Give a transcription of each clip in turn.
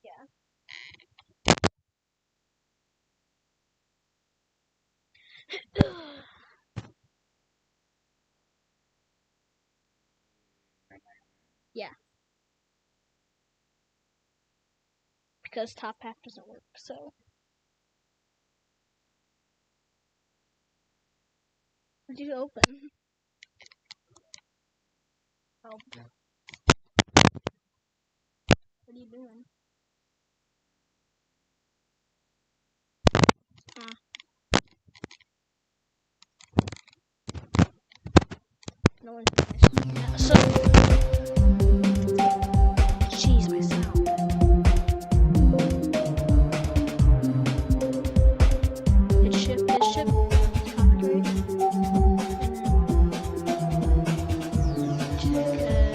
Yeah. Yeah. Because top half doesn't work, so. What did you open? Oh. What are you doing? No one's finished. Yeah, so. Jeez, my sound. Pitch shift, copyright. Check, okay.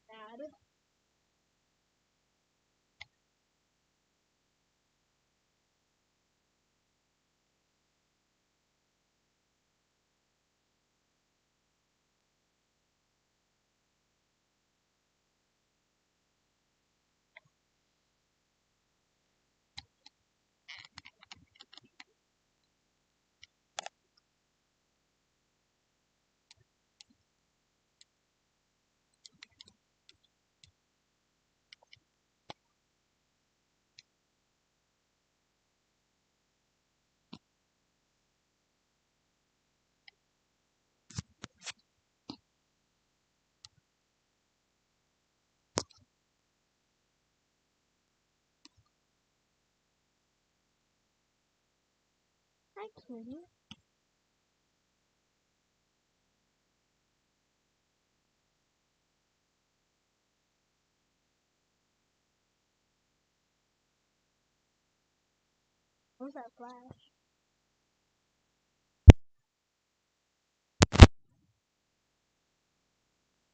Bad. Hi, kitty. What was that flash?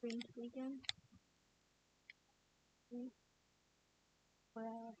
Green weekend. Well.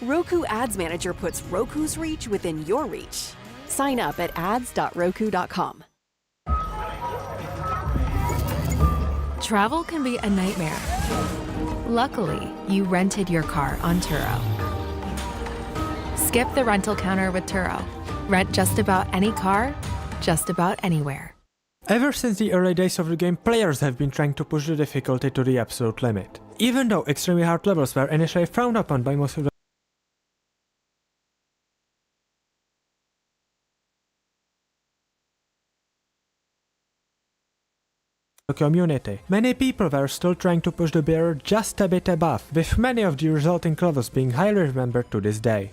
Roku Ads Manager puts Roku's reach within your reach. Sign up at ads.roku.com. Travel can be a nightmare. Luckily, you rented your car on Turo. Skip the rental counter with Turo. Rent just about any car, just about anywhere. Ever since the early days of the game, players have been trying to push the difficulty to the absolute limit. Even though extremely hard levels were initially frowned upon by most of the community, many people were still trying to push the barrier just a bit above, with many of the resulting levels being highly remembered to this day.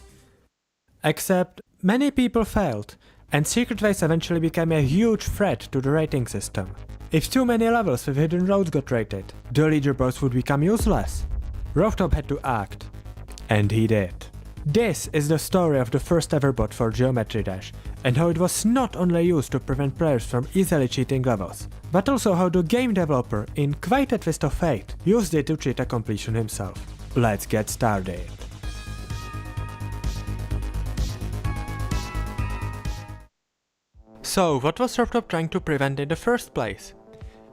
Except, many people failed, and Secret Ways eventually became a huge threat to the rating system. If too many levels with hidden roads got rated, the leaderboards would become useless. Rooftop had to act. And he did. This is the story of the first ever bot for Geometry Dash, and how it was not only used to prevent players from easily cheating levels, but also how the game developer, in quite a twist of fate, used it to cheat a completion himself. Let's get started. So, what was Rooftop trying to prevent in the first place?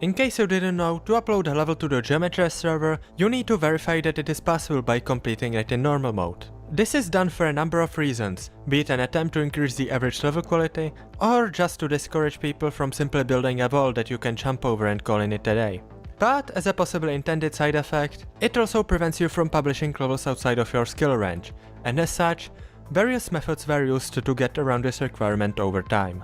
In case you didn't know, to upload a level to the Geometry server, you need to verify that it is possible by completing it in normal mode. This is done for a number of reasons, be it an attempt to increase the average level quality, or just to discourage people from simply building a wall that you can jump over and calling it a day. But as a possibly intended side effect, it also prevents you from publishing levels outside of your skill range, and as such, various methods were used to get around this requirement over time.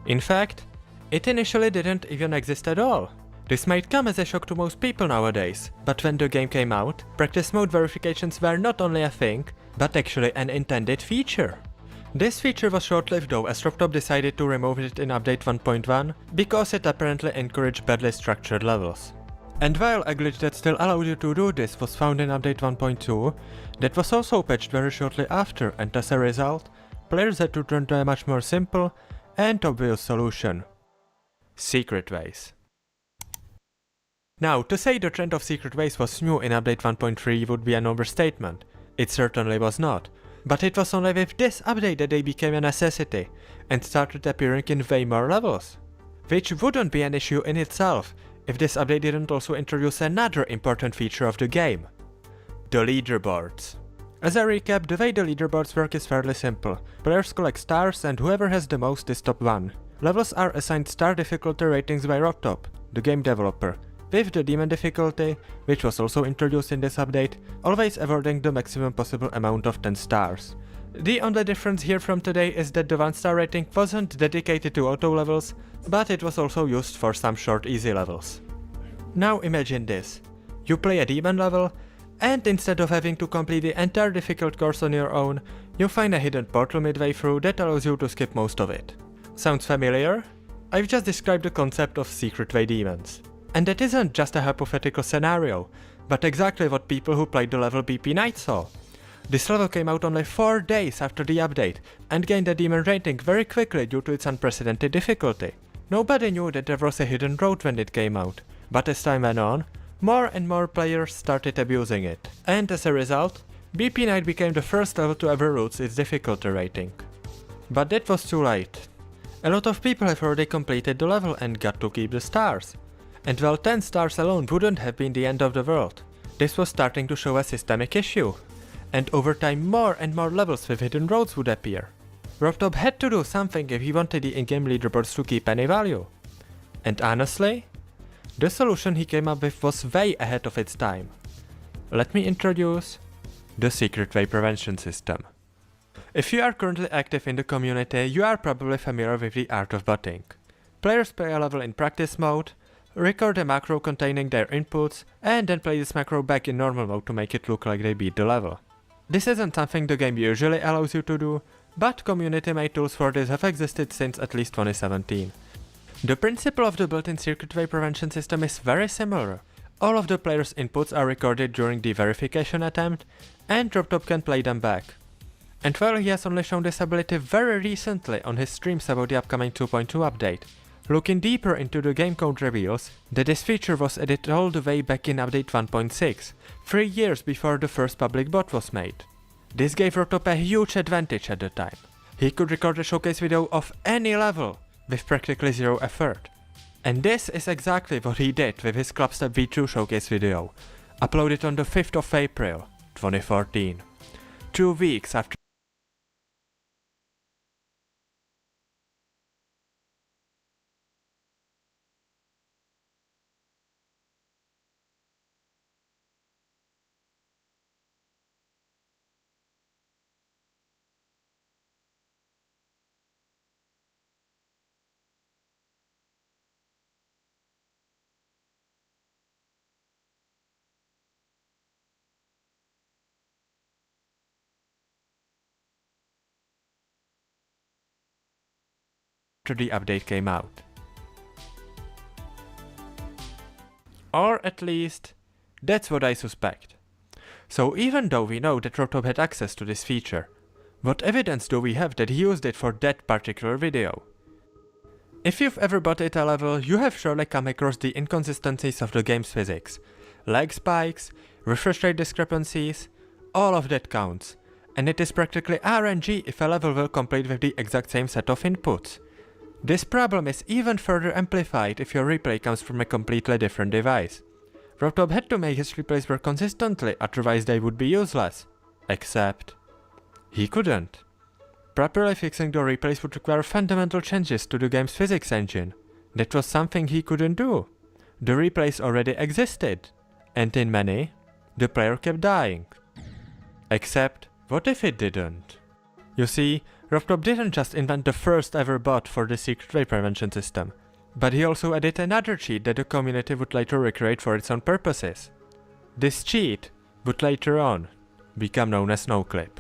In fact, it initially didn't even exist at all. This might come as a shock to most people nowadays, but when the game came out, practice mode verifications were not only a thing, but actually an intended feature. This feature was short-lived though, as Rooftop decided to remove it in update 1.1 because it apparently encouraged badly structured levels. And while a glitch that still allowed you to do this was found in update 1.2, that was also patched very shortly after, and as a result, players had to turn to a much more simple and obvious solution: Secret Ways. Now, to say the trend of Secret Ways was new in update 1.3 would be an overstatement. It certainly was not, but it was only with this update that they became a necessity and started appearing in way more levels. Which wouldn't be an issue in itself if this update didn't also introduce another important feature of the game: the leaderboards. As a recap, the way the leaderboards work is fairly simple. Players collect stars and whoever has the most is top 1. Levels are assigned star difficulty ratings by Rooftop, the game developer, with the demon difficulty, which was also introduced in this update, always awarding the maximum possible amount of 10 stars. The only difference here from today is that the 1-star rating wasn't dedicated to auto levels, but it was also used for some short easy levels. Now imagine this. You play a demon level, and instead of having to complete the entire difficult course on your own, you find a hidden portal midway through that allows you to skip most of it. Sounds familiar? I've just described the concept of Secret Way demons. And that isn't just a hypothetical scenario, but exactly what people who played the level BP Night saw. This level came out only 4 days after the update, and gained a demon rating very quickly due to its unprecedented difficulty. Nobody knew that there was a hidden road when it came out, but as time went on, more and more players started abusing it, and as a result, BP Night became the first level to ever lose its difficulty rating. But that was too late. A lot of people have already completed the level and got to keep the stars. And while 10 stars alone wouldn't have been the end of the world, this was starting to show a systemic issue. And over time more and more levels with hidden roads would appear. Rooftop had to do something if he wanted the in-game leaderboards to keep any value. And honestly, the solution he came up with was way ahead of its time. Let me introduce the Secret Way prevention system. If you are currently active in the community, you are probably familiar with the art of botting. Players play a level in practice mode, record a macro containing their inputs, and then play this macro back in normal mode to make it look like they beat the level. This isn't something the game usually allows you to do, but community-made tools for this have existed since at least 2017. The principle of the built-in Secret Way prevention system is very similar. All of the players' inputs are recorded during the verification attempt, and Rooftop can play them back. And while he has only shown this ability very recently on his streams about the upcoming 2.2 update, looking deeper into the game code reveals that this feature was added all the way back in update 1.6, 3 years before the first public bot was made. This gave Rotop a huge advantage at the time. He could record a showcase video of any level with practically zero effort. And this is exactly what he did with his Clubstep V2 showcase video, uploaded on the 5th of April 2014, 2 weeks after the update came out. Or at least, that's what I suspect. So even though we know that Rotop had access to this feature, what evidence do we have that he used it for that particular video? If you've ever botted a level, you have surely come across the inconsistencies of the game's physics. Lag spikes, refresh rate discrepancies, all of that counts, and it is practically RNG if a level will complete with the exact same set of inputs. This problem is even further amplified if your replay comes from a completely different device. Rotop had to make his replays work consistently, otherwise they would be useless. Except he couldn't. Properly fixing the replays would require fundamental changes to the game's physics engine. That was something he couldn't do. The replays already existed, and in many, the player kept dying. Except, what if it didn't? You see, Rotop didn't just invent the first ever bot for the secret ray prevention system, but he also added another cheat that the community would later recreate for its own purposes. This cheat would later on become known as NoClip.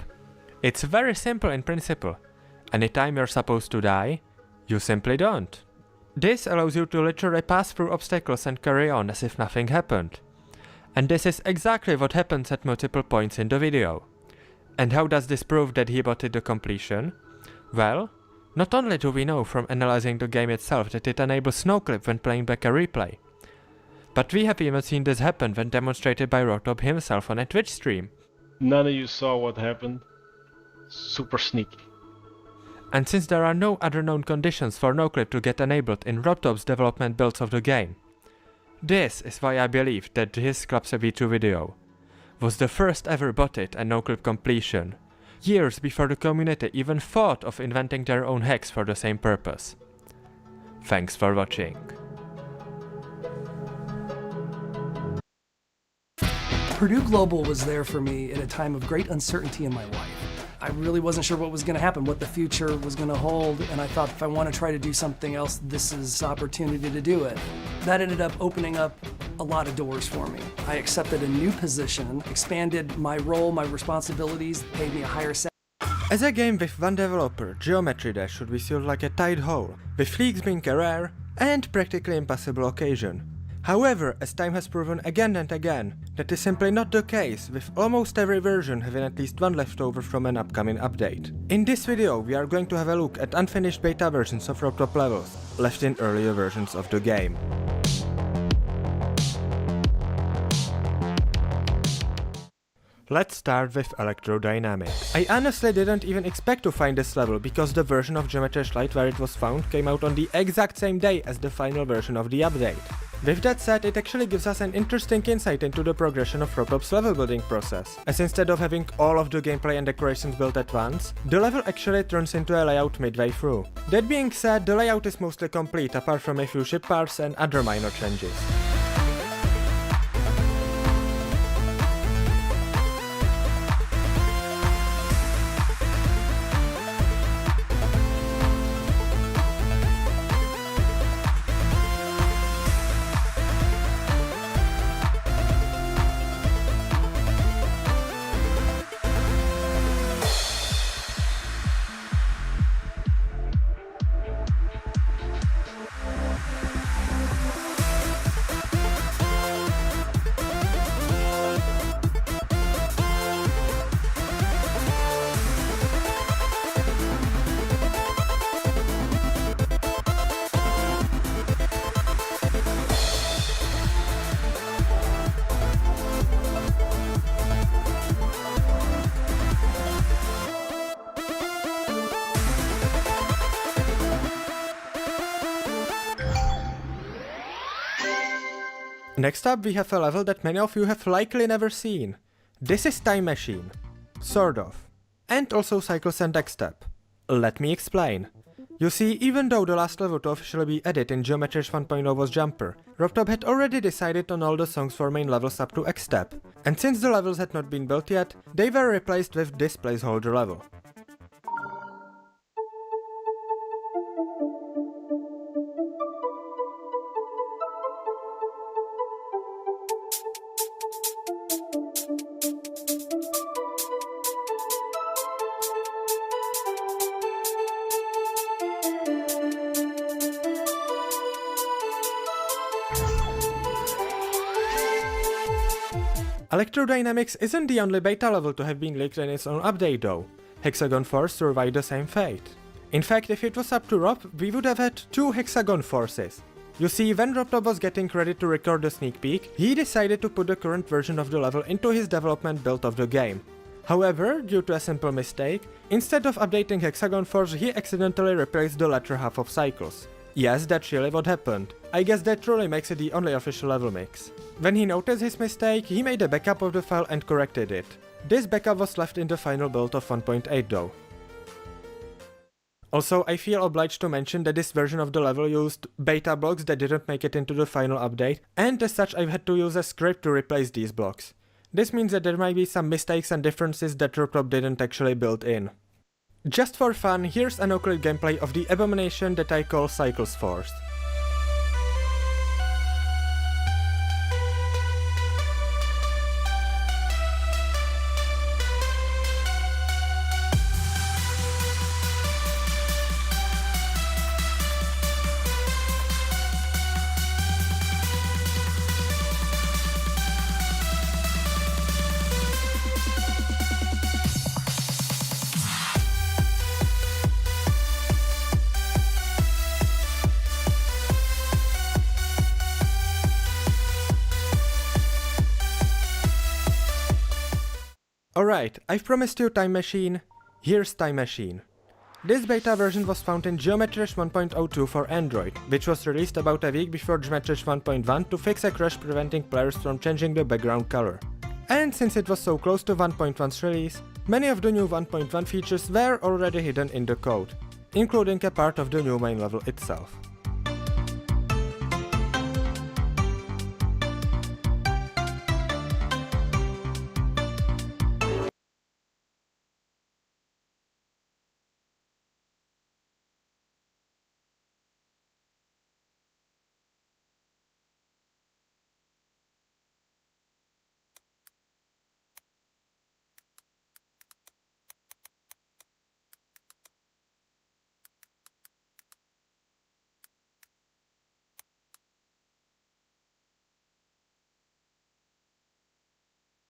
It's very simple in principle. Anytime you're supposed to die, you simply don't. This allows you to literally pass through obstacles and carry on as if nothing happened. And this is exactly what happens at multiple points in the video. And how does this prove that he botted the completion? Well, not only do we know from analyzing the game itself that it enables NoClip when playing back a replay, but we have even seen this happen when demonstrated by Rotop himself on a Twitch stream. None of you saw what happened. Super sneaky. And since there are no other known conditions for NoClip to get enabled in Rotop's development builds of the game, this is why I believe that his Clubstep V2 video was the first ever botted and NoClip completion, years before the community even thought of inventing their own hacks for the same purpose. Thanks for watching. Purdue Global was there for me at a time of great uncertainty in my life. I really wasn't sure what was going to happen, what the future was going to hold, and I thought if I want to try to do something else, this is the opportunity to do it. That ended up opening up a lot of doors for me. I accepted a new position, expanded my role, my responsibilities, paid me a higher salary. As a game with one developer, Geometry Dash should be seen like a tide hole, with leaks being a rare and practically impossible occasion. However, as time has proven again and again, that is simply not the case, with almost every version having at least one leftover from an upcoming update. In this video, we are going to have a look at unfinished beta versions of Rotop levels, left in earlier versions of the game. Let's start with Electrodynamics. I honestly didn't even expect to find this level because the version of Geometry Dash Lite where it was found came out on the exact same day as the final version of the update. With that said, it actually gives us an interesting insight into the progression of Rotop's level building process, as instead of having all of the gameplay and decorations built at once, the level actually turns into a layout midway through. That being said, the layout is mostly complete apart from a few ship parts and other minor changes. Next up we have a level that many of you have likely never seen. This is Time Machine. Sort of. And also Cycles and X-Step. Let me explain. You see, even though the last level to officially be added in Geometry 1.0 was Jumper, RobTop had already decided on all the songs for main levels up to X-Step, and since the levels had not been built yet, they were replaced with this placeholder level. Electrodynamics isn't the only beta level to have been leaked in its own update though. Hexagon Force survived the same fate. In fact, if it was up to Rob, we would have had 2 Hexagon Forces. You see, when RobTop was getting ready to record the sneak peek, he decided to put the current version of the level into his development build of the game. However, due to a simple mistake, instead of updating Hexagon Force, he accidentally replaced the latter half of Cycles. Yes, that's really what happened. I guess that truly makes it the only official level mix. When he noticed his mistake, he made a backup of the file and corrected it. This backup was left in the final build of 1.8 though. Also, I feel obliged to mention that this version of the level used beta blocks that didn't make it into the final update, and as such I've had to use a script to replace these blocks. This means that there might be some mistakes and differences that RobTop didn't actually build in. Just for fun, here's a no-clip gameplay of the abomination that I call Cycles Force. Alright, I've promised you Time Machine, here's Time Machine. This beta version was found in Geometry 1.02 for Android, which was released about a week before Geometry 1.1 to fix a crash preventing players from changing the background color. And since it was so close to 1.1's release, many of the new 1.1 features were already hidden in the code, including a part of the new main level itself.